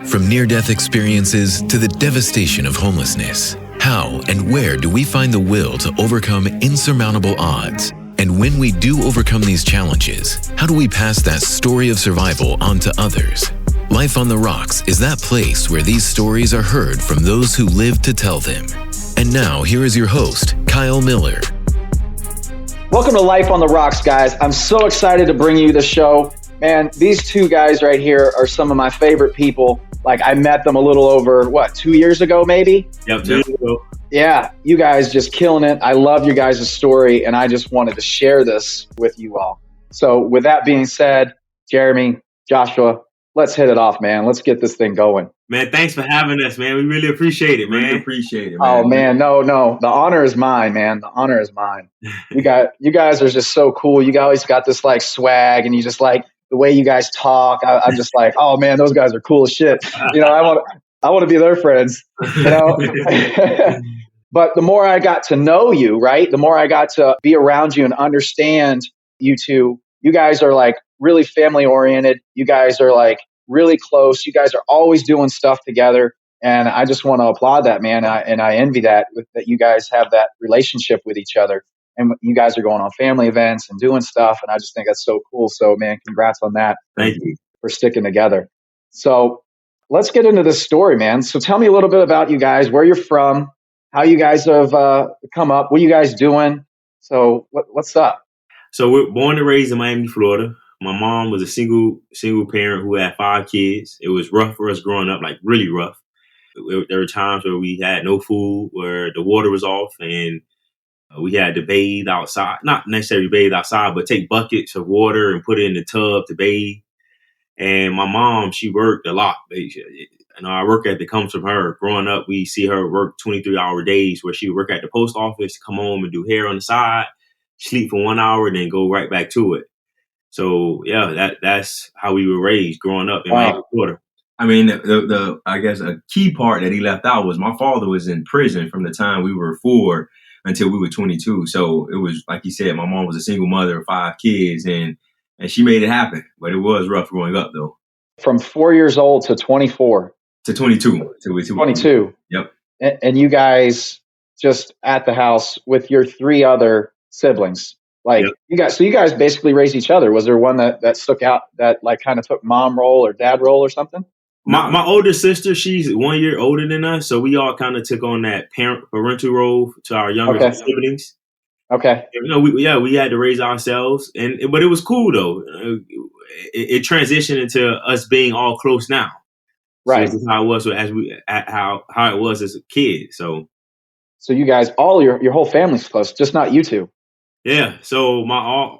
From near-death experiences to the devastation of homelessness, how and where do we find the will to overcome insurmountable odds? And when we do overcome these challenges, how do we pass that story of survival on to others? Life on the Rocks is that place where these stories are heard from those who live to tell them. And now, here is your host, Kyle Miller. Welcome to Life on the Rocks, guys. I'm so excited to bring you the show. Man, these two guys right here are some of my favorite people. Like, I met them a little over, 2 years ago, maybe? Yep, 2 years ago. Yeah, you guys just killing it. I love your guys' story, and I just wanted to share this with you all. So with that being said, Jeremy, Joshua, let's hit it off, man. Let's get this thing going. Man, thanks for having us, man. We really appreciate it, man. Really appreciate it, Oh, man. man, no. The honor is mine, man. The honor is mine. You guys are just so cool. You always got this, like, swag, and you just, like, the way you guys talk, I'm just like, oh man, those guys are cool as shit. You know, I want to be their friends. You know, but the more I got to know you, right, the more I got to be around you and understand you two. You guys are like really family oriented. You guys are like really close. You guys are always doing stuff together, and I just want to applaud that, man. And I envy that you guys have that relationship with each other. And you guys are going on family events and doing stuff. And I just think that's so cool. So, man, congrats on that. Thank you for sticking together. So let's get into this story, man. So tell me a little bit about you guys, where you're from, how you guys have come up, what you guys doing. So what's up? So we're born and raised in Miami, Florida. My mom was a single parent who had 5 kids. It was rough for us growing up, like really rough. There were times where we had no food, where the water was off, and we had to bathe outside, not necessarily bathe outside, but take buckets of water and put it in the tub to bathe. And my mom, she worked a lot. Our work ethic comes from her. Growing up, we see her work 23-hour days where she would work at the post office, come home and do hair on the side, sleep for 1 hour, and then go right back to it. So, yeah, that's how we were raised growing up in Miami, Florida. I mean, I guess a key part that he left out was my father was in prison from the time we were 4 until we were 22. So it was, like you said, my mom was a single mother of 5 kids, and she made it happen. But it was rough growing up, though. From 4 years old to 24. To 22. 22. Yep. And you guys just at the house with your 3 other siblings. Like, yep. You guys basically raised each other. Was there one that stuck out that like kind of took mom role or dad role or something? My older sister, she's 1 year older than us, so we all kind of took on that parental role to our younger siblings. Okay. You know, we had to raise ourselves, but it was cool though. It transitioned into us being all close now. Right. So this is how it was how it was as a kid. So you guys, all your whole family's close, just not you two. Yeah. So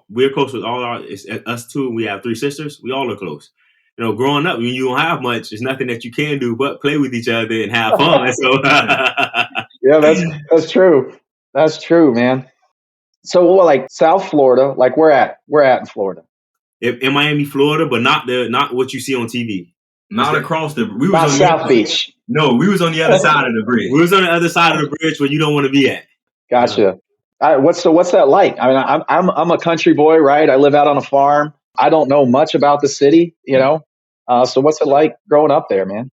we're close with it's us two. We have 3 sisters. We all are close. You know, growing up, when you don't have much, there's nothing that you can do but play with each other and have fun. So, yeah, that's true. That's true, man. So, like South Florida, like we're at in Florida, in Miami, Florida, but not what you see on TV. Not across the. We was on South Beach. No, we was on the other side of the bridge. We was on the other side of the bridge where you don't want to be at. Gotcha. What's that like? I mean, I'm a country boy, right? I live out on a farm. I don't know much about the city, you know. So what's it like growing up there, man?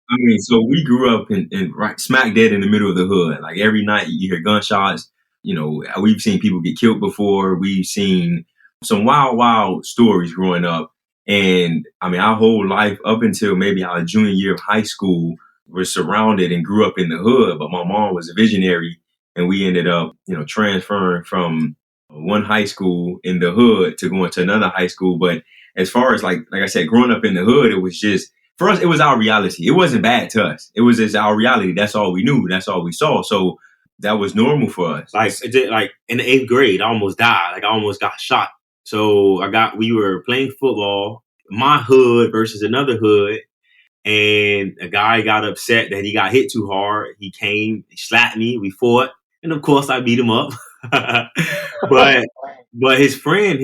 I mean, so we grew up in right smack dead in the middle of the hood. Like every night you hear gunshots. You know, we've seen people get killed before. We've seen some wild stories growing up. And I mean, our whole life up until maybe our junior year of high school, we're surrounded and grew up in the hood. But my mom was a visionary, and we ended up, transferring from one high school in the hood to going to another high school. But as far as like I said, growing up in the hood, it was just, for us, it was our reality. It wasn't bad to us. It was just our reality. That's all we knew. That's all we saw. So that was normal for us. Like in the 8th grade, I almost died. Like I almost got shot. So we were playing football, my hood versus another hood. And a guy got upset that he got hit too hard. He came, he slapped me. We fought. And of course I beat him up. But his friend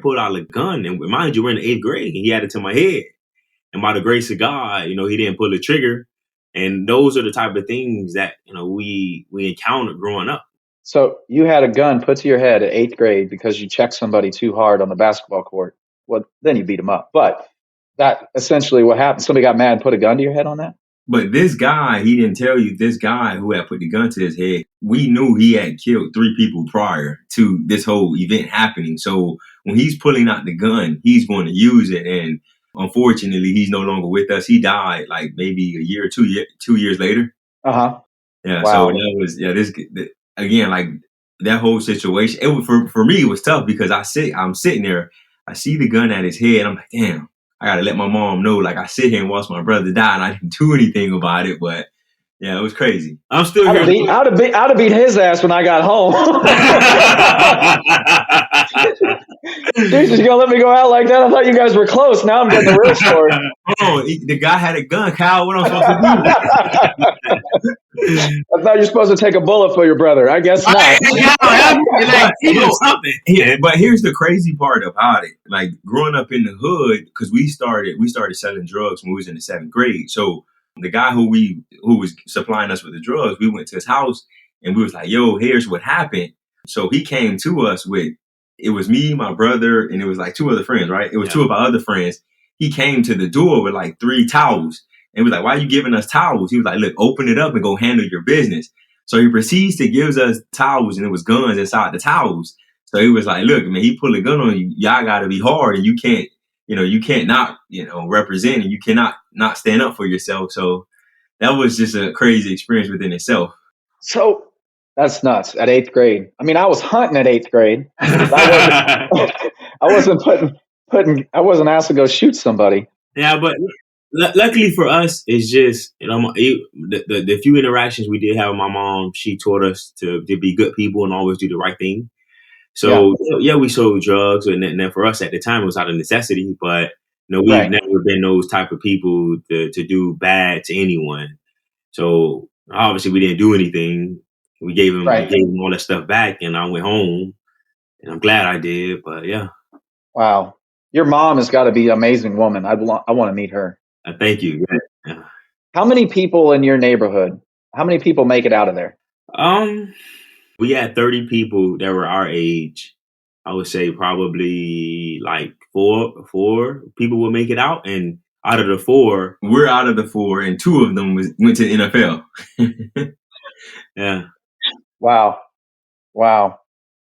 pulled out a gun, and mind you, we're in the 8th grade, and he had it to my head. And by the grace of God, he didn't pull the trigger. And those are the type of things that we encountered growing up. So you had a gun put to your head at 8th grade because you checked somebody too hard on the basketball court. Well, then you beat him up. But that essentially what happened. Somebody got mad and put a gun to your head on that? But this guy, he didn't tell you, this guy who had put the gun to his head, we knew he had killed 3 people prior to this whole event happening. So when he's pulling out the gun, he's going to use it. And unfortunately, he's no longer with us. He died like maybe a year or 2 years later. Uh-huh. Yeah. Wow. So that was, again, like that whole situation, for me, it was tough because I'm sitting there, I see the gun at his head. I'm like, damn. I gotta let my mom know. Like I sit here and watch my brother die, and I didn't do anything about it. But yeah, it was crazy. I'm still here. I'd have beat his ass when I got home. Jesus, you gonna let me go out like that? I thought you guys were close. Now I'm getting the real story. Oh, the guy had a gun, Kyle. What am I supposed to do? I thought you're supposed to take a bullet for your brother. I guess not. But here's the crazy part about it. Like growing up in the hood, because we started selling drugs when we was in the 7th grade. So the guy who was supplying us with the drugs, we went to his house and we was like, yo, here's what happened. So he came to us with, it was me, my brother, and it was like 2 other friends, right? It was 2 of our other friends. He came to the door with like 3 towels. And was like, why are you giving us towels? He was like, look, open it up and go handle your business. So he proceeds to give us towels, and it was guns inside the towels. So he was like, look, man, he pulled a gun on you. Y'all got to be hard, and you can't not, represent, and you cannot not stand up for yourself. So that was just a crazy experience within itself. So that's nuts. At 8th grade, I mean, I was hunting at 8th grade. I wasn't asked to go shoot somebody. Yeah, but luckily for us, it's just the few interactions we did have with my mom. She taught us to be good people and always do the right thing. So we sold drugs, and then for us at the time it was out of necessity. But we've never been those type of people to do bad to anyone. So obviously we didn't do anything. We gave him all that stuff back, and I went home, and I'm glad I did. But yeah. Wow, your mom has got to be an amazing woman. I want to meet her. Thank you. Yeah. How many people in your neighborhood? How many people make it out of there? We had 30 people that were our age. I would say probably like four people will make it out, and out of the 4, we're out of the 4, and 2 of them went to the NFL. Yeah. Wow.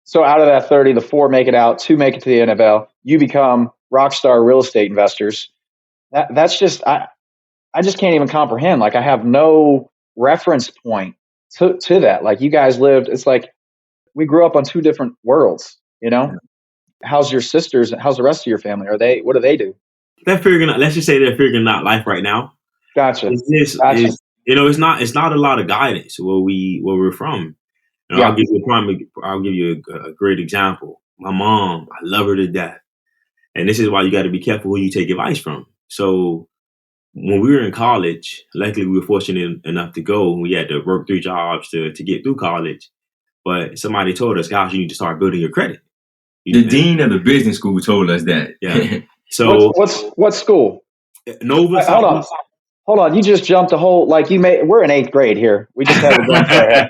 So out of that 30, the 4 make it out, 2 make it to the NFL. You become rock star real estate investors. That's just I just can't even comprehend. Like I have no reference point to that. Like you guys lived. It's like we grew up on 2 different worlds. How's your sisters? How's the rest of your family? What do they do? They're figuring out. Let's just say they're figuring out life right now. Gotcha. It's not a lot of guidance where we're from. I'll give you a great example. My mom, I love her to death, and this is why you got to be careful who you take advice from. So when we were in college, luckily we were fortunate enough to go. We had to work 3 jobs to get through college, but somebody told us, guys, you need to start building your credit. The dean of the business school told us that. Yeah. So what school? Nova. Hold on. You just jumped a whole we're in 8th grade here. We just had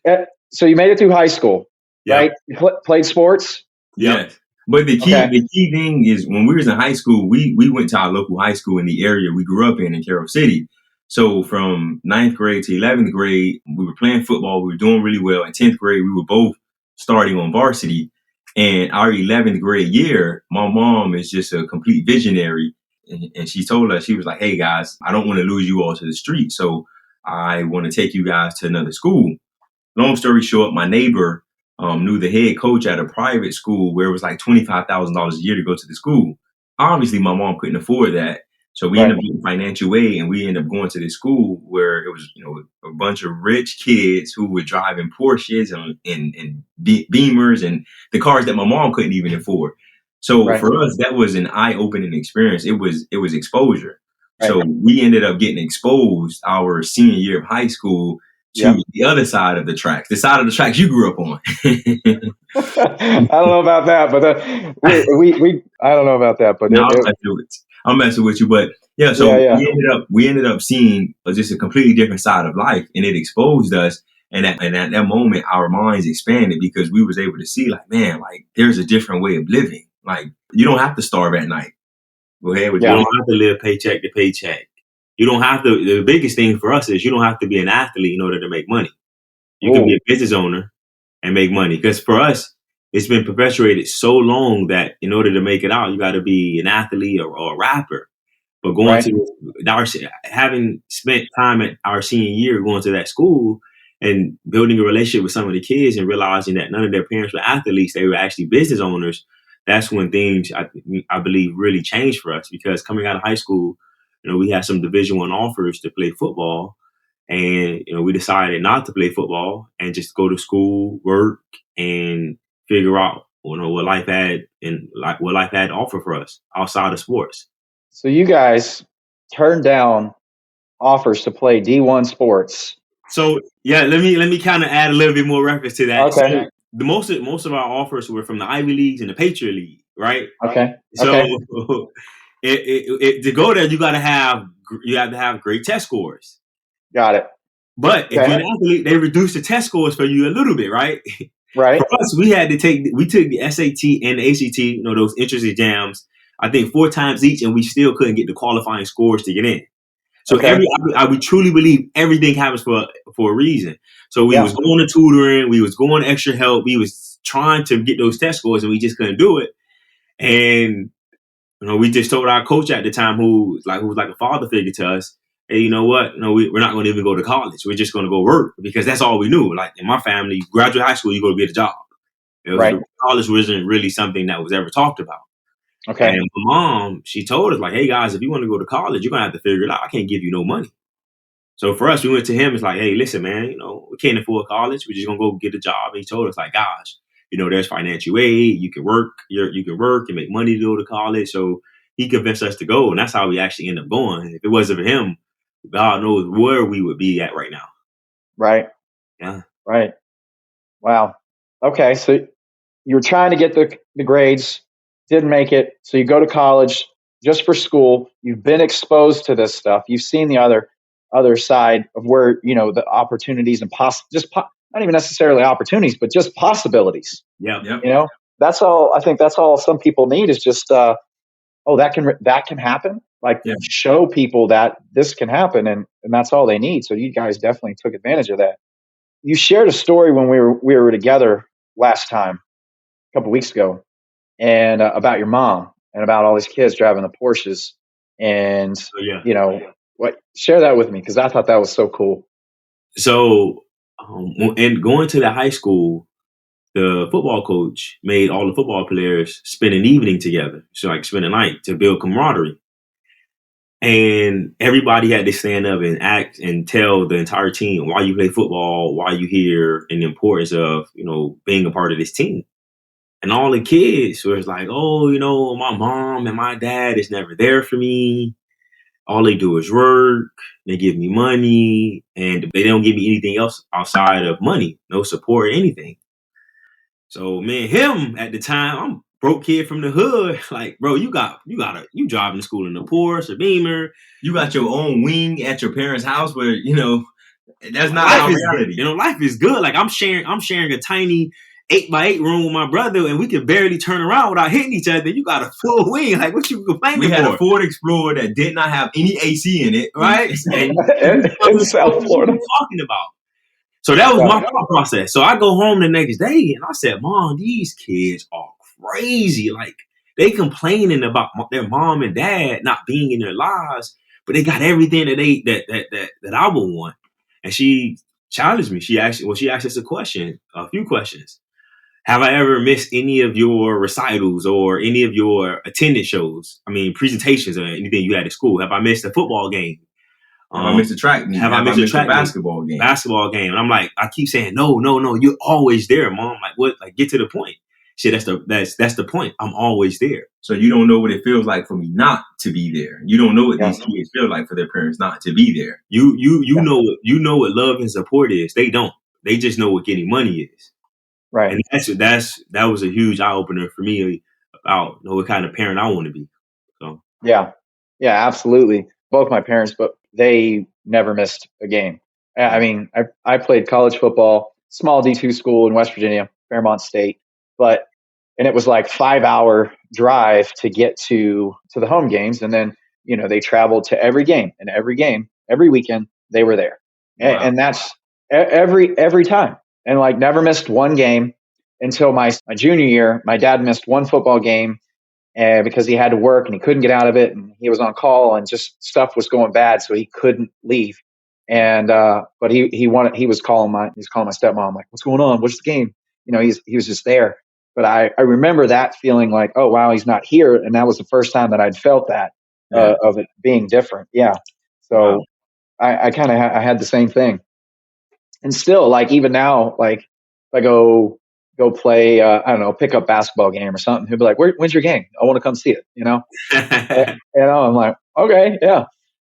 a So you made it through high school, right? You played sports. Yes. But the key thing is when we was in high school, we went to our local high school in the area we grew up in Carroll City. So from 9th grade to 11th grade, we were playing football. We were doing really well. In 10th grade, we were both starting on varsity. And our 11th grade year, my mom is just a complete visionary. And she told us, she was like, hey, guys, I don't want to lose you all to the street. So I want to take you guys to another school. Long story short, my neighbor knew the head coach at a private school where it was like $25,000 a year to go to the school. Obviously, my mom couldn't afford that. So we ended up getting financial aid, and we ended up going to this school where it was, a bunch of rich kids who were driving Porsches and Beamers and the cars that my mom couldn't even afford. So for us, that was an eye-opening experience. It was exposure. Right. So we ended up getting exposed our senior year of high school to the other side of the tracks, the side of the tracks you grew up on. I don't know about that, but I don't know about that, but no, I'm messing with you, but we ended up seeing just a completely different side of life, and it exposed us. And at that moment, our minds expanded because we was able to see, like, man, like there's a different way of living. Like you don't have to starve at night. Go ahead with You Yeah. don't have to live paycheck to paycheck. You don't have to. The biggest thing for us is you don't have to be an athlete in order to make money. You can be Ooh. a business owner and make money. Because for us, it's been perpetuated so long that in order to make it out, you got to be an athlete or a rapper. But going Right. to having spent time at our senior year going to that school and building a relationship with some of the kids and realizing that none of their parents were athletes, they were actually business owners. That's when things I believe really changed for us, because coming out of high school, we had some Division I offers to play football, and we decided not to play football and just go to school, work, and figure out what life had to offer for us outside of sports. So you guys turned down offers to play D1 sports. So yeah, let me kind of add a little bit more reference to that. Okay. So the most of our offers were from the Ivy Leagues and the Patriot League, right? Okay. So Okay. to go there, you have to have great test scores. Got it. But if Okay. you're an athlete, they reduce the test scores for you a little bit, right? Right. For us, we took the SAT and the ACT, those entrance exams, I think 4 times each, and we still couldn't get the qualifying scores to get in. So Okay. we truly believe everything happens for a reason. So we Yeah. was going to tutoring, we was going to extra help, we was trying to get those test scores, and we just couldn't do it. And we just told our coach at the time, who was like a father figure to us, hey, you know what? We're not going to even go to college. We're just going to go work, because that's all we knew. Like in my family, you graduate high school, you go to get a job. Right. College wasn't really something that was ever talked about. Okay. And my mom, she told us, like, hey guys, if you want to go to college, you're gonna have to figure it out. I can't give you no money. So for us, we went to him. It's like, hey, listen, man, we can't afford college. We're just gonna go get a job. And he told us, like, gosh, there's financial aid. You can work. You can work and make money to go to college. So he convinced us to go, and that's how we actually ended up going. If it wasn't for him, God knows where we would be at right now. Right. Yeah. Right. Wow. Okay. So you were trying to get the grades, didn't make it. So you go to college just for school. You've been exposed to this stuff. You've seen the other side of where, the opportunities and not even necessarily opportunities, but just possibilities. Yeah. That's all. I think that's all some people need is just, that can happen. Like, show people that this can happen, and that's all they need. So you guys definitely took advantage of that. You shared a story when we were together last time, a couple weeks ago, and about your mom and about all these kids driving the Porsches, and share that with me, because I thought that was so cool. So, and going to the high school, the football coach made all the football players spend an evening together, so like spend a night to build camaraderie. And everybody had to stand up and act and tell the entire team why you play football, why you here, and the importance of, being a part of this team. And all the kids was like, oh, my mom and my dad is never there for me. All they do is work. They give me money, and they don't give me anything else outside of money, no support or anything. So him at the time, I'm broke kid from the hood. Like, bro, you driving to school in a Porsche, a Beamer. You got your own wing at your parents' house where, that's not Life our is, reality. Life is good. Like I'm sharing a tiny 8x8 room with my brother, and we can barely turn around without hitting each other. You got a full wing. Like, what you complaining for? We had a Ford Explorer that did not have any AC in it, right? And in South Florida. What talking about? So that was my thought process. So I go home the next day and I said, Mom, these kids are crazy. Like, they complaining about their mom and dad not being in their lives, but they got everything that I would want. And she challenged me. She asked us a few questions. Have I ever missed any of your recitals or any of your attendance shows? I mean, presentations or anything you had at school? Have I missed a football game? Have I missed a track meet? Have I missed a basketball game? And I'm like, I keep saying, no, you're always there, Mom. Like, what? Like, get to the point. Shit, that's the point. I'm always there. So you don't know what it feels like for me not to be there. You don't know what these kids feel like for their parents not to be there. You know what love and support is. They don't. They just know what getting money is. Right. And that was a huge eye opener for me about what kind of parent I want to be. So yeah, absolutely. Both my parents, but they never missed a game. I mean, I played college football, small D2 school in West Virginia, Fairmont State, and it was like 5-hour drive to get to the home games. And then, they traveled to every game, and every weekend they were there. Wow. And that's every time. And like never missed one game until my junior year. My dad missed one football game because he had to work and he couldn't get out of it, and he was on call and just stuff was going bad, so he couldn't leave. And but he was calling my stepmom, like, what's going on? What's the game? He was just there. But I remember that feeling like, oh wow, he's not here, and that was the first time that I'd felt that of it being different. Yeah. So wow. I kind of I had the same thing, and still, like, even now, like, if I go play, I don't know, pick up basketball game or something, he'll be like, when's your game? I want to come see it. I'm like, okay, yeah.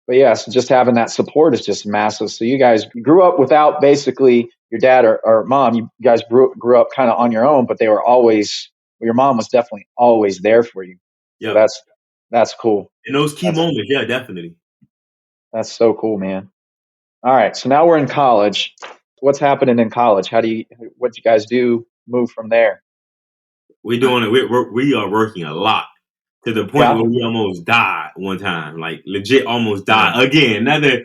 But yeah, so just having that support is just massive. So you guys grew up without basically your dad or mom. You guys grew up kind of on your own, but they were always, your mom was definitely always there for you. Yeah, so that's cool. In those key moments, yeah, definitely. That's so cool, man. All right, so now we're in college. What's happening in college? What do you guys do? Move from there? We're doing it. We are working a lot, to the point where we almost died one time, like legit almost died again. Another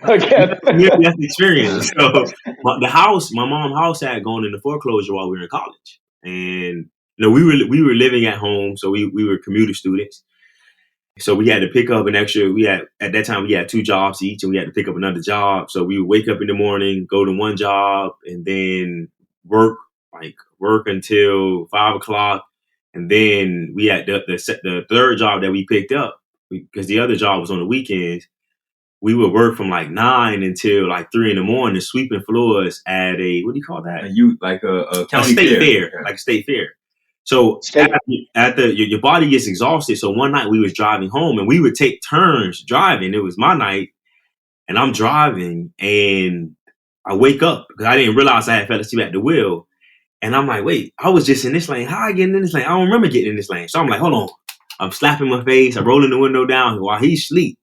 near-death experience. So my mom's house had gone into foreclosure while we were in college, and we were living at home, so we were commuter students. So we had to pick up an extra. At that time we had 2 jobs each, and we had to pick up another job. So we would wake up in the morning, go to one job, and then work until 5:00. And then we had the third job that we picked up, because the other job was on the weekends. We would work from like 9 until like 3 a.m, sweeping floors at a, what do you call that? A county state fair, like a state fair. So after your body gets exhausted. So one night we was driving home, and we would take turns driving. It was my night, and I'm driving, and I wake up because I didn't realize I had fell asleep at the wheel. And I'm like, wait, I was just in this lane. How I get in this lane? I don't remember getting in this lane. So I'm like, hold on. I'm slapping my face. I'm rolling the window down while he's asleep.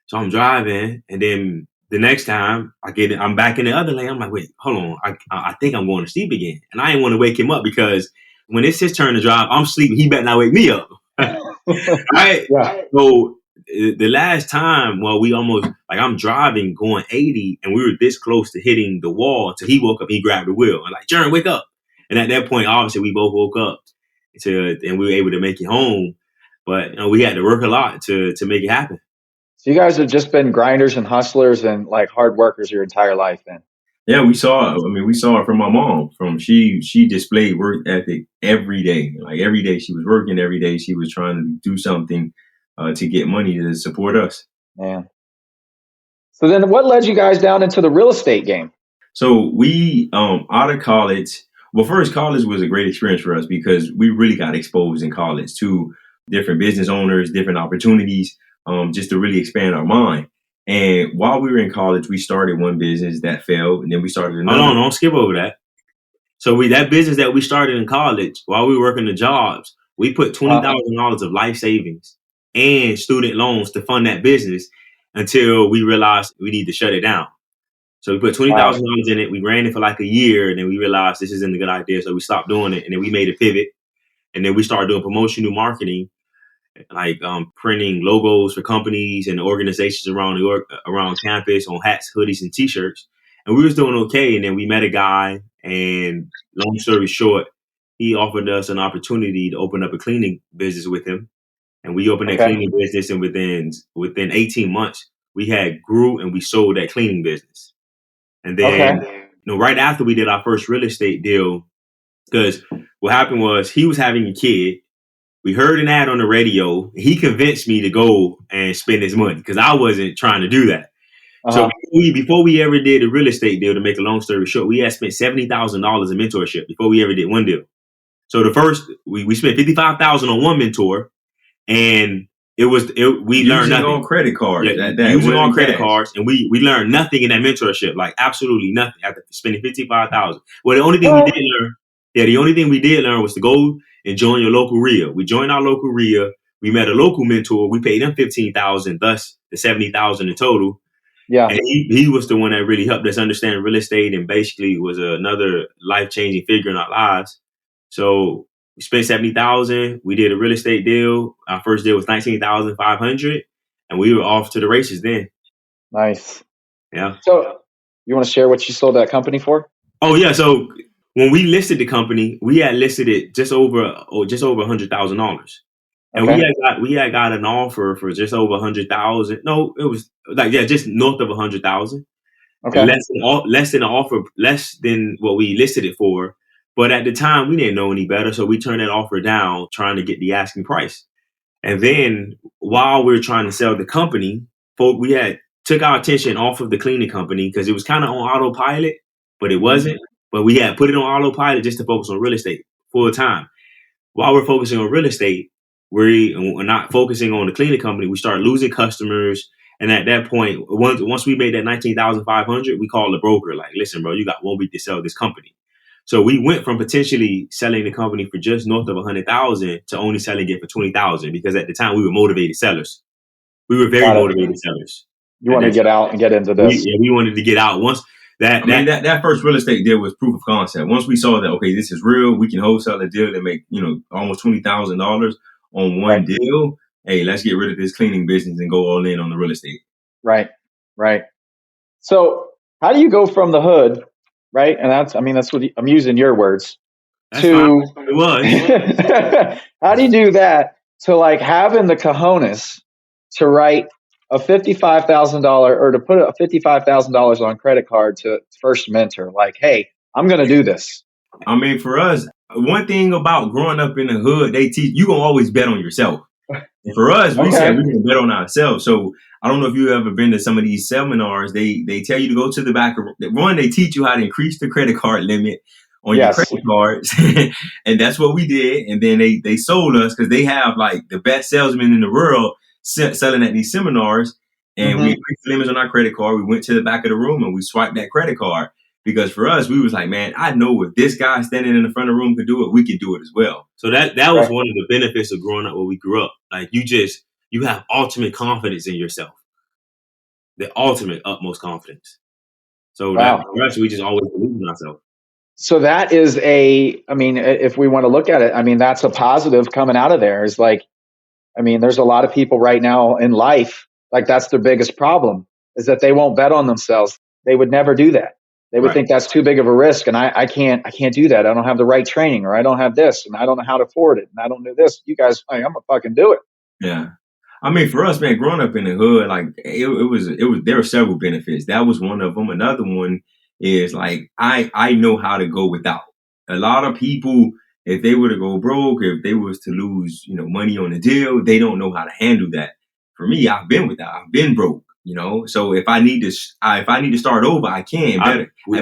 So I'm driving, and then the next time I'm back in the other lane. I'm like, wait, hold on. I think I'm going to sleep again. And I didn't want to wake him up, because when it's his turn to drive, I'm sleeping. He better not wake me up. Right? Yeah. So the last time, we almost, like, I'm driving going 80, and we were this close to hitting the wall until he woke up. He grabbed the wheel. I'm like, Jern, wake up. And at that point, obviously, we both woke up and we were able to make it home. But we had to work a lot to make it happen. So you guys have just been grinders and hustlers and like hard workers your entire life, then? Yeah, we saw it from my mom. She displayed work ethic every day. Like every day she was working. Every day she was trying to do something to get money to support us. Man. So then, what led you guys down into the real estate game? So we out of college. Well, first, college was a great experience for us because we really got exposed in college to different business owners, different opportunities, just to really expand our mind. And while we were in college, we started one business that failed, and then we started another. Hold on, don't skip over that. So that business that we started in college, while we were working the jobs, we put $20,000 of life savings and student loans to fund that business until we realized we need to shut it down. So we put $20,000 in it. We ran it for like a year, and then we realized this isn't a good idea. So we stopped doing it, and then we made a pivot, and then we started doing promotional marketing, like printing logos for companies and organizations around campus on hats, hoodies, and T-shirts. And we was doing okay, and then we met a guy, and long story short, he offered us an opportunity to open up a cleaning business with him, and we opened that cleaning business, and within 18 months, we had grew and we sold that cleaning business. And then, right after we did our first real estate deal, because what happened was he was having a kid. We heard an ad on the radio. He convinced me to go and spend his money because I wasn't trying to do that. So before we ever did a real estate deal, to make a long story short, we had spent $70,000 in mentorship before we ever did one deal. So the first, we spent $55,000 on one mentor, and we learned nothing. On credit cards. Using on credit cards, and we learned nothing in that mentorship, like absolutely nothing after spending $55,000. Well, the only thing we did learn was to go and join your local RIA. We joined our local RIA. We met a local mentor. We paid them $15,000, thus the $70,000 in total. Yeah, and he was the one that really helped us understand real estate, and basically was another life-changing figure in our lives. So We spent $70,000. We did a real estate deal. Our first deal was $19,500, and we were off to the races then. Nice. Yeah. So you want to share what you sold that company for? Oh yeah. So when we listed the company, we had listed it just over $100,000. And Okay. we had got an offer for just over 100,000. No, it was like, just north of 100,000. Okay. Less than the offer, less than what we listed it for. But at the time, we didn't know any better, so we turned that offer down, trying to get the asking price. And then while we were trying to sell the company, we had took our attention off of the cleaning company because it was kind of on autopilot, but it wasn't. But we had put it on autopilot just to focus on real estate full time. While we're focusing on real estate, we're not focusing on the cleaning company. We start losing customers. And at that point, once we made that 19,500, we called the broker like, listen, bro, you got 1 week to sell this company. So we went from potentially selling the company for just north of 100,000 to only selling it for 20,000 because at the time we were motivated sellers. We were very motivated sellers. You want to get out and get into this. We wanted to get out. Once that first real estate deal was proof of concept. Once we saw that, okay, this is real, we can wholesale a deal that make, almost $20,000 on one deal. Hey, let's get rid of this cleaning business and go all in on the real estate. Right. So how do you go from the hood, right? And that's what I'm using your words. That's fine. It was. How do you do that to like having the cojones to write a $55,000 or to put a $55,000 on credit card to first mentor? Like, hey, I'm going to do this. I mean, for us, one thing about growing up in the hood, they teach you gonna always bet on yourself. And for us, we said we're gonna bet on ourselves. So I don't know if you've ever been to some of these seminars. They tell you to go to the back of one. They teach you how to increase the credit card limit on your credit cards, and that's what we did. And then they sold us because they have like the best salesmen in the world selling at these seminars. And we increased the limits on our credit card. We went to the back of the room and we swiped that credit card. Because for us, we was like, man, I know if this guy standing in the front of the room could do it, we can do it as well. So that was one of the benefits of growing up where we grew up. Like you have ultimate confidence in yourself. The ultimate utmost confidence. So that for us, we just always believe in ourselves. So that is if we want to look at it, that's a positive coming out of there is like, there's a lot of people right now in life, like that's their biggest problem is that they won't bet on themselves. They would never do that. They would think that's too big of a risk, and I can't do that. I don't have the right training, or I don't have this, and I don't know how to afford it, and I don't do this. You guys, I'm gonna fucking do it. Yeah, for us, man, growing up in the hood, like it was. There were several benefits. That was one of them. Another one is like I know how to go without. A lot of people, if they were to go broke, if they was to lose, money on a deal, they don't know how to handle that. For me, I've been without. I've been broke. So if I need to start over, I can.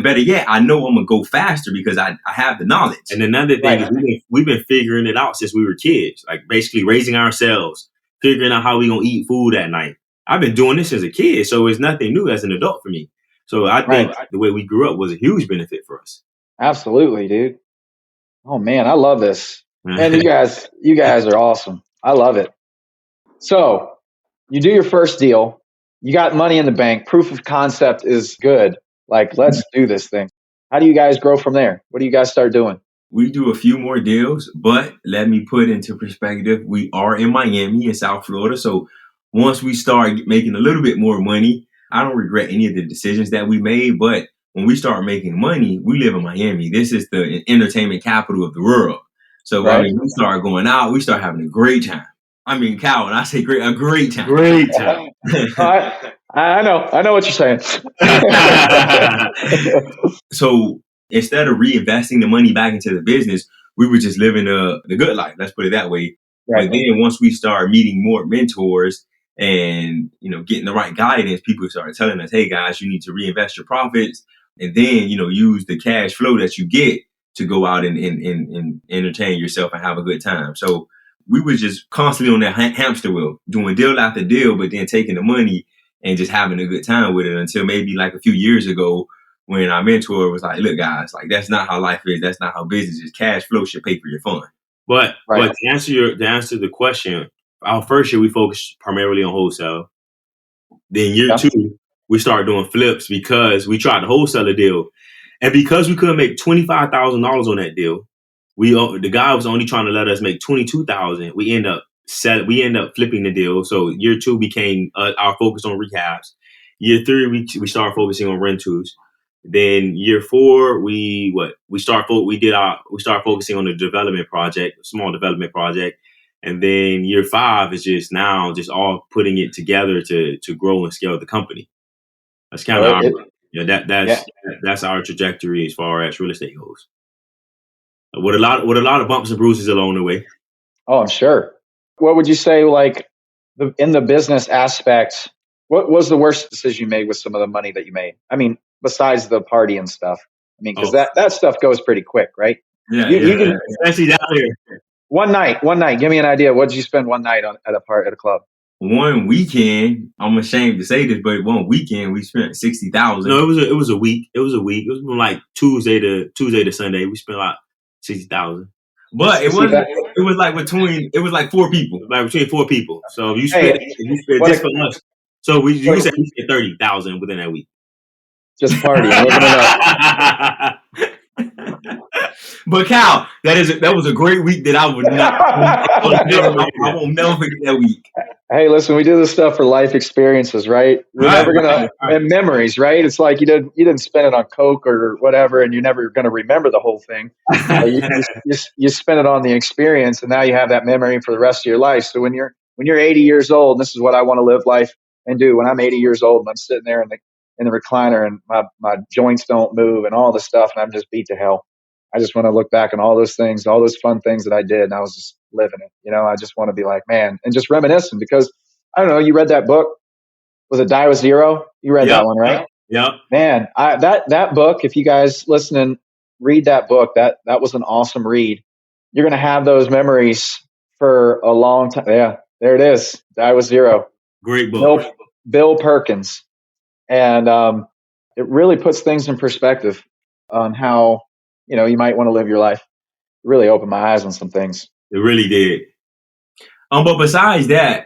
Better yet, I know I'm gonna go faster because I have the knowledge. And another thing is we've been figuring it out since we were kids, like basically raising ourselves, figuring out how we gonna eat food at night. I've been doing this as a kid, so it's nothing new as an adult for me. So I think the way we grew up was a huge benefit for us. Absolutely, dude. Oh man, I love this. Man, you guys are awesome. I love it. So you do your first deal. You got money in the bank. Proof of concept is good. Like, let's do this thing. How do you guys grow from there? What do you guys start doing? We do a few more deals, but let me put into perspective, we are in Miami in South Florida. So once we start making a little bit more money, I don't regret any of the decisions that we made. But when we start making money, we live in Miami. This is the entertainment capital of the world. So we start going out, we start having a great time. Cal, when I say great, a great time. Great time. I know what you're saying. So instead of reinvesting the money back into the business, we were just living the good life. Let's put it that way. Right. But then once we start meeting more mentors and, getting the right guidance, people started telling us, hey guys, you need to reinvest your profits and then, use the cash flow that you get to go out and entertain yourself and have a good time. So we were just constantly on that hamster wheel, doing deal after deal, but then taking the money and just having a good time with it until maybe like a few years ago when our mentor was like, look, guys, like that's not how life is. That's not how business is. Cash flow should pay for your fun. But to answer the question, our first year we focused primarily on wholesale. Then year two, we started doing flips because we tried to wholesale a deal. And because we couldn't make $25,000 on that deal, the guy was only trying to let us make 22,000. We end up flipping the deal. So year 2 became our focus on rehabs. Year 3, we started focusing on rentals. Then year 4, we started focusing on a development project, a small development project. And then year 5 is just all putting it together to grow and scale the company. That's kind of that's our trajectory as far as real estate goes. With a lot of bumps and bruises along the way. Oh, I'm sure. What would you say, like, in the business aspect, what was the worst decision you made with some of the money that you made? I mean, besides the party and stuff. I mean, because that stuff goes pretty quick, right? Yeah, you can, especially down here. One night. Give me an idea. What did you spend one night on at a club? One weekend, I'm ashamed to say this, but one weekend we spent $60,000. No, it was a week. It was from like Tuesday to Sunday. We spent like $60,000. But it was like 4 people. Like between 4 people. So you spent just for lunch. So you said we spent $30,000 within that week. Just partying, living it up. But Cal, that was a great week that I won't never forget that week. Hey, listen, we do this stuff for life experiences, right? We're never gonna and memories, right? It's like you didn't spend it on Coke or whatever, and you're never gonna remember the whole thing. You spend it on the experience, and now you have that memory for the rest of your life. So when you're 80 years old, and this is what I want to live life and do. When I'm 80 years old, and I'm sitting there in the recliner, and my joints don't move, and all this stuff, and I'm just beat to hell. I just want to look back on all those things, all those fun things that I did, and I was just living it. I just want to be like, man, and just reminiscing, because I don't know, you read that book? Was it Die with Zero? You read that one, right? Yeah. Man, that book, if you guys listening, read that book. That was an awesome read. You're going to have those memories for a long time. Yeah, there it is. Die with Zero. Great book. Bill Perkins. And it really puts things in perspective on how, you might want to live your life. It really opened my eyes on some things. It really did. But besides that,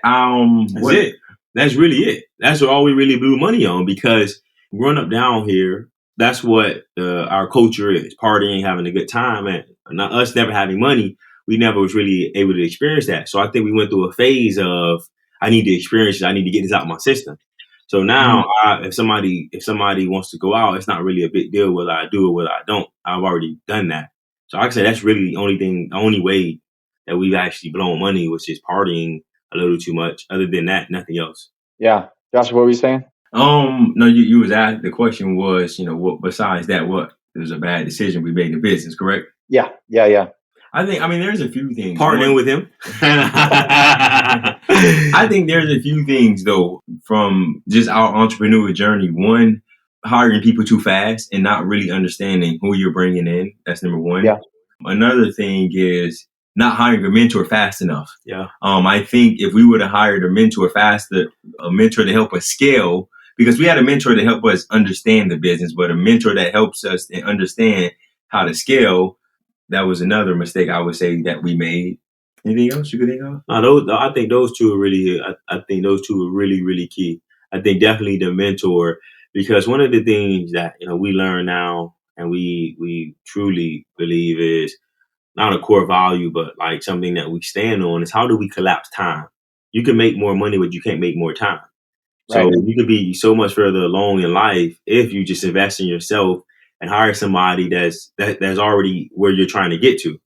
That's really it. That's all we really blew money on, because growing up down here, that's what our culture is: partying, having a good time, and not us never having money. We never was really able to experience that. So I think we went through a phase of, I need to experience it. I need to get this out of my system. So now, if somebody wants to go out, it's not really a big deal whether I do or whether I don't. I've already done that. So I can say that's really the only way that we've actually blown money, was just partying a little too much. Other than that, nothing else. Yeah. Joshua, what were you saying? No, you was asked, the question was, what besides that, what was a bad decision we made in business, correct? Yeah. I mean, there's a few things. Partnering with him. I think there's a few things, though, from just our entrepreneur journey. One, hiring people too fast and not really understanding who you're bringing in. That's number one. Yeah. Another thing is not hiring a mentor fast enough. Yeah. I think if we would have hired a mentor to help us scale, because we had a mentor to help us understand the business, but a mentor that helps us understand how to scale, that was another mistake I would say that we made. Anything else you could think of? I think those two are really. I think those two are really, really key. I think definitely the mentor, because one of the things that we learn now, and we truly believe is not a core value, but like something that we stand on, is how do we collapse time? You can make more money, but you can't make more time. So you could be so much further along in life if you just invest in yourself and hire somebody that's already where you're trying to get to.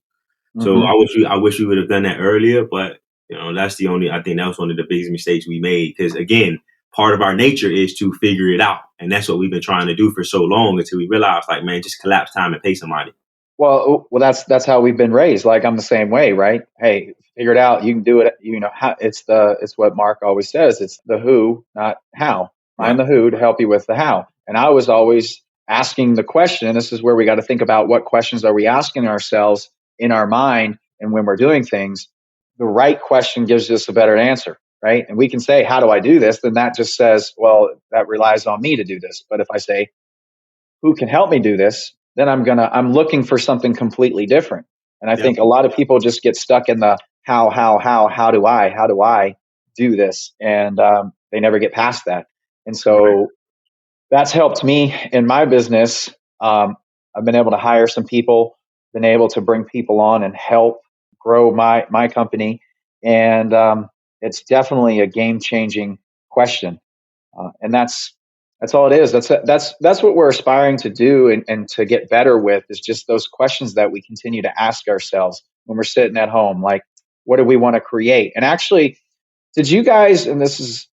So I wish we would have done that earlier, but that's I think that was one of the biggest mistakes we made, because again, part of our nature is to figure it out, and that's what we've been trying to do for so long, until we realize, like, man, just collapse time and pay somebody. Well, that's how we've been raised. Like, I'm the same way, right? Hey, figure it out. You can do it. It's what Mark always says. It's the who, not how. Find the who to help you with the how. And I was always asking the question. This is where we got to think about, what questions are we asking ourselves in our mind, and when we're doing things. The right question gives us a better answer, right? And we can say, how do I do this? Then that just says, well, that relies on me to do this. But if I say, who can help me do this? Then I'm looking for something completely different. And I think a lot of people just get stuck in the how do I do this? And they never get past that. And so that's helped me in my business. I've been able to hire some people been able to bring people on and help grow my company. And it's definitely a game changing question. And that's all it is. That's what we're aspiring to do and to get better with, is just those questions that we continue to ask ourselves when we're sitting at home. Like, what do we want to create? And actually, did you guys, and this is,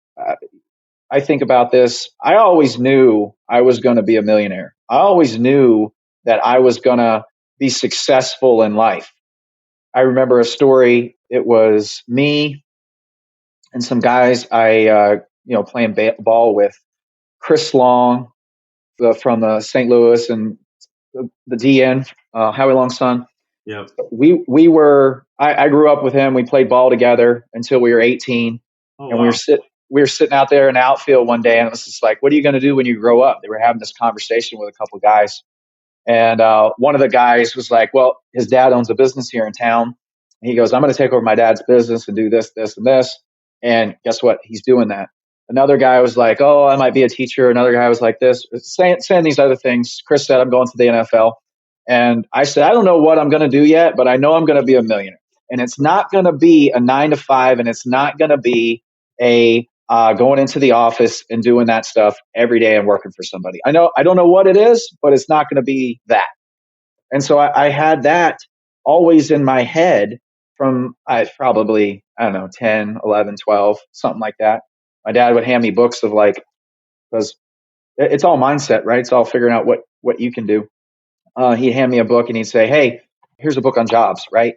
I think about this, I always knew I was going to be a millionaire. I always knew that I was going to be successful in life. I remember a story. It was me and some guys playing ball with, Chris Long from St. Louis, and the DN, Howie Long's son. Yep. I grew up with him. We played ball together until we were 18. Oh, and wow. we were sitting out there in the outfield one day, and it was just like, what are you going to do when you grow up? They were having this conversation with a couple of guys. And one of the guys was like, well, his dad owns a business here in town. And he goes, I'm going to take over my dad's business and do this, this, and this. And guess what? He's doing that. Another guy was like, oh, I might be a teacher. Another guy was like this, saying these other things. Chris said, I'm going to the NFL. And I said, I don't know what I'm going to do yet, but I know I'm going to be a millionaire. And it's not going to be a 9 to 5, and it's not going to be a going into the office and doing that stuff every day and working for somebody. I don't know what it is, but it's not going to be that. And so I had that always in my head from probably, I don't know, 10, 11, 12, something like that. My dad would hand me books of because it's all mindset, right? It's all figuring out what you can do. He'd hand me a book and he'd say, hey, here's a book on jobs, right?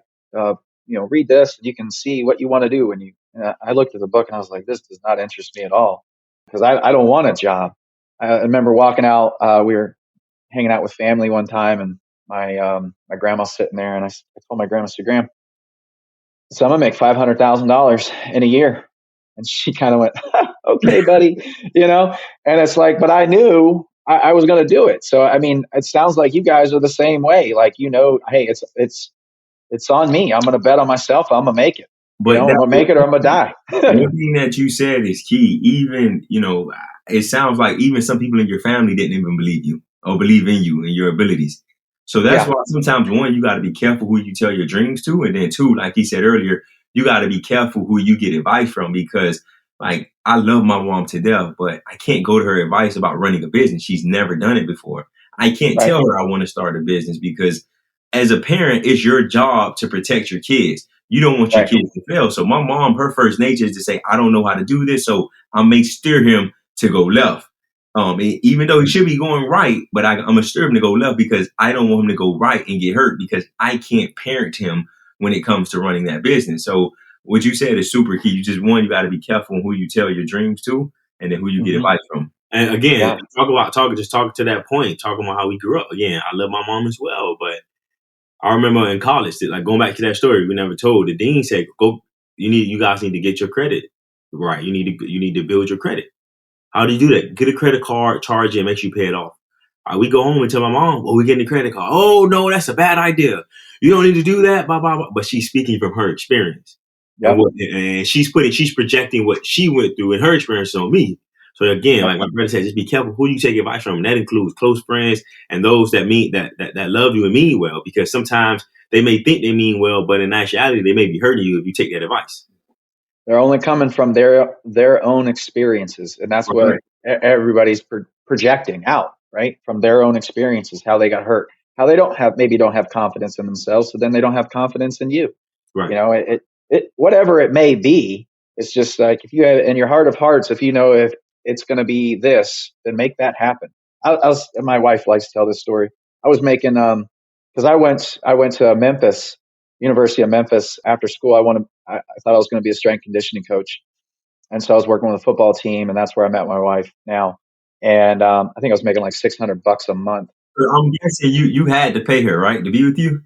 Read this and you can see what you want to do. And I looked at the book and I was like, this does not interest me at all, because I don't want a job. I remember walking out, we were hanging out with family one time, and my grandma's sitting there, and I told my grandma, I said, Graham, so I'm going to make $500,000 in a year. And she kind of went, okay, buddy, and it's like, but I knew I was going to do it. So, I mean, it sounds like you guys are the same way. Like, hey, it's on me. I'm going to bet on myself. I'm going to make it. But I'm going to make it or I'm going to die. One thing that you said is key. Even, it sounds like even some people in your family didn't even believe you or believe in you and your abilities. So that's why sometimes, one, you got to be careful who you tell your dreams to. And then two, like he said earlier, you got to be careful who you get advice from, because like, I love my mom to death, but I can't go to her advice about running a business. She's never done it before. I can't tell her I want to start a business, because as a parent, it's your job to protect your kids. You don't want your kids to fail. So my mom, her first nature is to say, I don't know how to do this, so I may steer him to go left. Even though he should be going right, but I'm going to steer him to go left, because I don't want him to go right and get hurt, because I can't parent him when it comes to running that business. So what you said is super key. You got to be careful on who you tell your dreams to, and then who you get advice from. And again, talking to that point, talking about how we grew up. Again, I love my mom as well, but I remember in college, like going back to that story we never told, the dean said, you guys need to get your credit right. You need to build your credit. How do you do that? Get a credit card, charge it, and make sure you pay it off. We go home and tell my mom, we're getting a credit card. Oh, no, that's a bad idea. You don't need to do that, blah, blah, blah. But she's speaking from her experience. Yep. And she's projecting what she went through in her experience on me. So again, like my brother said, just be careful who you take advice from. And that includes close friends and those that mean that love you and mean well, because sometimes they may think they mean well, but in actuality, they may be hurting you if you take that advice. They're only coming from their own experiences, and that's what everybody's projecting out, right? From their own experiences, how they got hurt, how they don't have confidence in themselves, so then they don't have confidence in you. Right. It whatever it may be, it's just like, if you have in your heart of hearts, if you know if it's going to be this, then make that happen. My wife likes to tell this story. I was making because I went to Memphis, University of Memphis after school. I thought I was going to be a strength conditioning coach, and so I was working with a football team, and that's where I met my wife now. And I think I was making like $600 a month. I'm guessing you had to pay her, right, to be with you?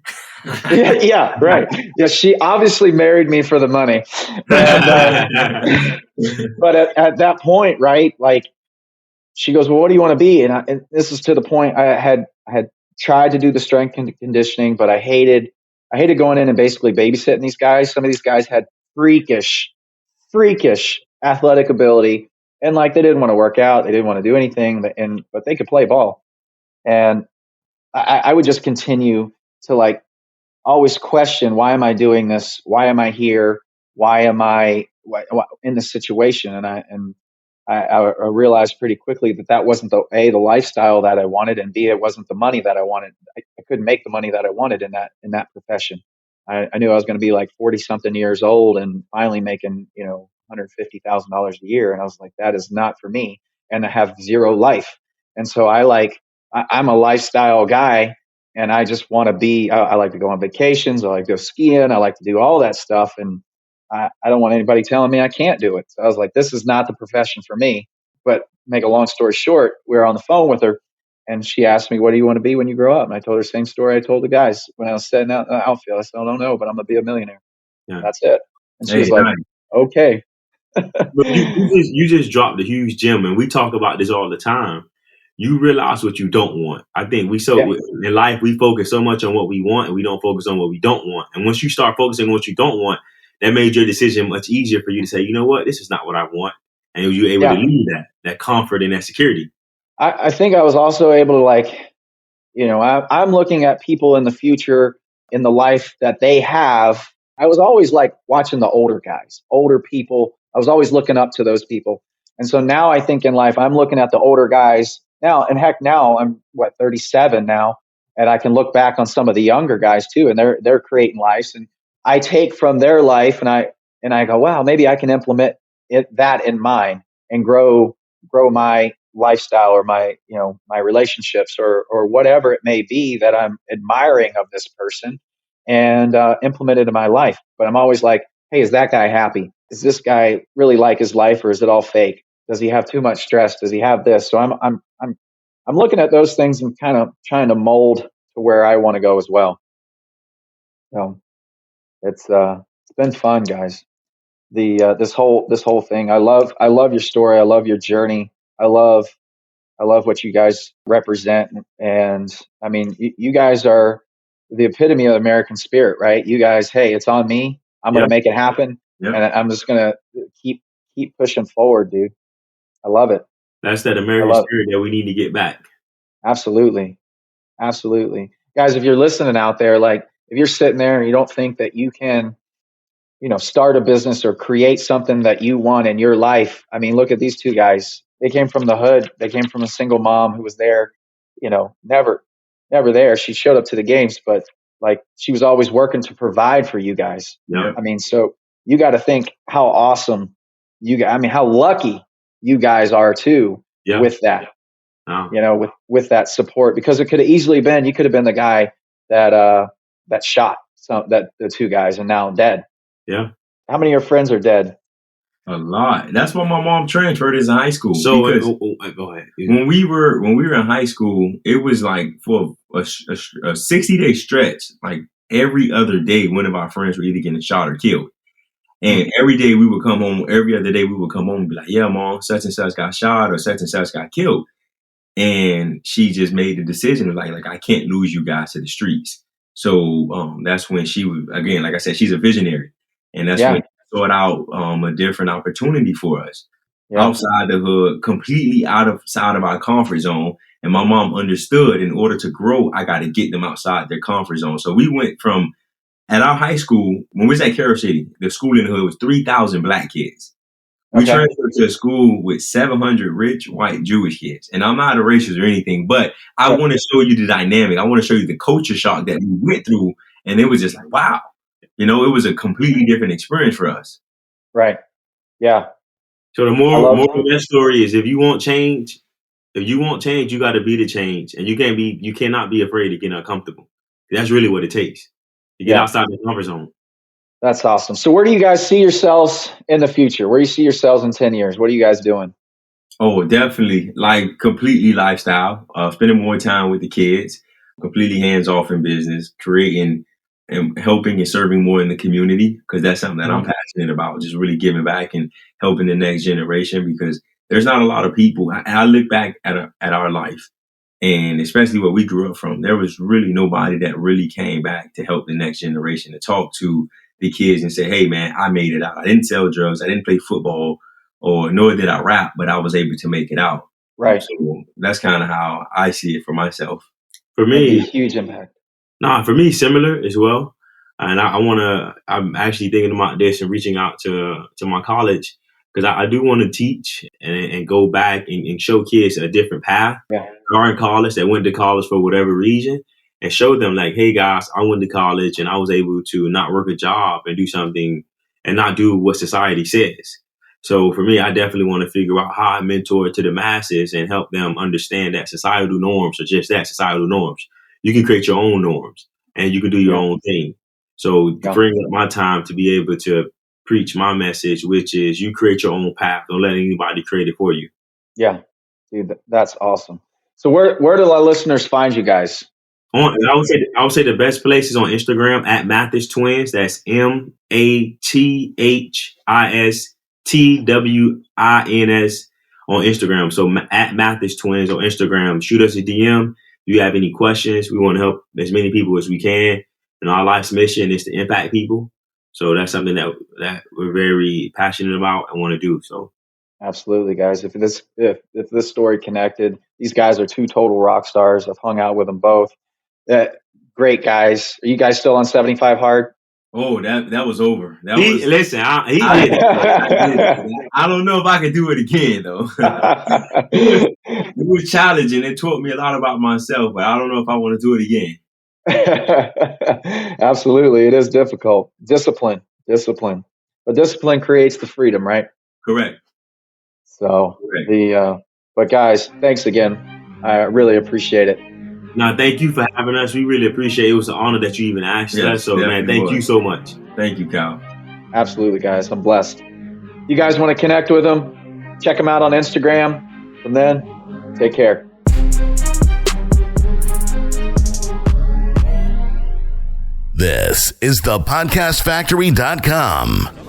Yeah, right. Yeah, she obviously married me for the money. And, but at that point, right, like, she goes, well, what do you want to be? And this is to the point, I had tried to do the strength conditioning, but I hated going in and basically babysitting these guys. Some of these guys had freakish athletic ability, and like, they didn't want to work out, they didn't want to do anything, but they could play ball. And I would just continue to like always question, why am I doing this? Why am I here? Why am I in this situation? I realized pretty quickly that that wasn't the lifestyle that I wanted, and B, it wasn't the money that I wanted. I couldn't make the money that I wanted in that profession. I knew I was going to be like 40 something years old and finally making, $150,000 a year. And I was like, that is not for me. And I have zero life. And so I'm a lifestyle guy, and I just want to I like to go on vacations. I like to go skiing. I like to do all that stuff. And I don't want anybody telling me I can't do it. So I was like, this is not the profession for me. But make a long story short, we were on the phone with her, and she asked me, what do you want to be when you grow up? And I told her the same story I told the guys when I was setting out in the outfield. I said, I don't know, but I'm going to be a millionaire. Yeah. That's it. And she Hey, was like, nice. okay. But you just dropped a huge gem, and we talk about this all the time. You realize what you don't want. I think in life we focus so much on what we want, and we don't focus on what we don't want. And once you start focusing on what you don't want, that made your decision much easier for you to say, you know what, this is not what I want, and you're able to leave that comfort and that security. I think I was also able to I'm looking at people in the future in the life that they have. I was always like watching the older guys, older people. I was always looking up to those people. And so now I think in life, I'm looking at the older guys now. And heck, now I'm 37 now. And I can look back on some of the younger guys too. And they're creating lives. And I take from their life and I go, wow, maybe I can implement that in mine and grow my lifestyle or my relationships or whatever it may be that I'm admiring of this person, and implement it in my life. But I'm always like, hey, is that guy happy? Is this guy really like his life, or is it all fake? Does he have too much stress? Does he have this? So I'm looking at those things and kind of trying to mold to where I want to go as well. So it's been fun, guys. This whole thing. I love your story. I love your journey. I love what you guys represent. And I mean, you guys are the epitome of the American spirit, right? You guys, hey, it's on me. I'm going to make it happen. Yep. And I'm just going to keep pushing forward, dude. I love it. That's that American spirit that we need to get back. Absolutely. Absolutely. Guys, if you're listening out there, like if you're sitting there and you don't think that you can, start a business or create something that you want in your life. I mean, look at these two guys. They came from the hood. They came from a single mom who was there, never there. She showed up to the games, but like she was always working to provide for you guys. Yep. I mean, so you got to think how awesome how lucky you guys are too with that, with that support, because it could have easily been, you could have been the guy that shot the two guys and now dead. Yeah. How many of your friends are dead? A lot. That's why my mom transferred us in high school. So because go ahead. When we were in high school, it was like for a 60-day stretch, like every other day, one of our friends were either getting shot or killed. And every day we would come home, every other day we would come home and be like, yeah, mom, such and such got shot or such and such got killed. And she just made the decision of like I can't lose you guys to the streets. So that's when she would, again, like I said, she's a visionary. And that's when she sought out a different opportunity for us outside the hood, completely outside of our comfort zone. And my mom understood, in order to grow, I got to get them outside their comfort zone. So we went from, at our high school, when we was at Carroll City, the school in the hood was 3,000 black kids. We transferred to a school with 700 rich white Jewish kids. And I'm not a racist or anything, but I want to show you the dynamic. I want to show you the culture shock that we went through. And it was just like, wow. It was a completely different experience for us. Right. Yeah. So the moral of that story is, if you want change, you got to be the change. And you cannot be afraid to get uncomfortable. That's really what it takes to get outside the comfort zone. That's awesome. So where do you guys see yourselves in the future? Where do you see yourselves in 10 years? What are you guys doing? Oh, definitely. Like completely lifestyle, spending more time with the kids, completely hands off in business, creating and helping and serving more in the community. Because that's something that I'm passionate about, just really giving back and helping the next generation, because there's not a lot of people. I look back at our life, and especially where we grew up from, there was really nobody that really came back to help the next generation, to talk to the kids and say, hey, man, I made it out. I didn't sell drugs. I didn't play football, or nor did I rap, but I was able to make it out. Right. So that's kind of how I see it for myself. For me, huge impact. Nah, for me, similar as well. And I'm actually thinking about this and reaching out to my college because I do want to teach and go back and show kids a different path. Yeah. Who are in college, that went to college for whatever reason, and show them like, hey guys, I went to college and I was able to not work a job and do something and not do what society says. So for me, I definitely want to figure out how I mentor to the masses and help them understand that societal norms are just that, societal norms. You can create your own norms and you can do your own thing. So bring up my time to be able to preach my message, which is you create your own path. Don't let anybody create it for you. Yeah, dude, that's awesome. So where do our listeners find you guys? I would say the best place is on Instagram at Mathis Twins. That's MATHISTWINS on Instagram. So at Mathis Twins on Instagram. Shoot us a DM. If you have any questions, we want to help as many people as we can. And our life's mission is to impact people. So that's something that we're very passionate about and want to do. So absolutely, guys. If this story connected, these guys are two total rock stars. I've hung out with them both. Great guys. Are you guys still on 75 hard? Oh, that was over. He did it. I don't know if I can do it again though. It was challenging. It taught me a lot about myself, but I don't know if I want to do it again. Absolutely, it is difficult. Discipline, but discipline creates the freedom, right? Correct. So but guys, thanks again. I really appreciate it. No, thank you for having us. We really appreciate it. It was an honor that you even asked us. So, man, thank you so much. Thank you, Kyle. Absolutely, guys. I'm blessed. You guys want to connect with him? Check him out on Instagram. From then, take care. This is thepodcastfactory.com.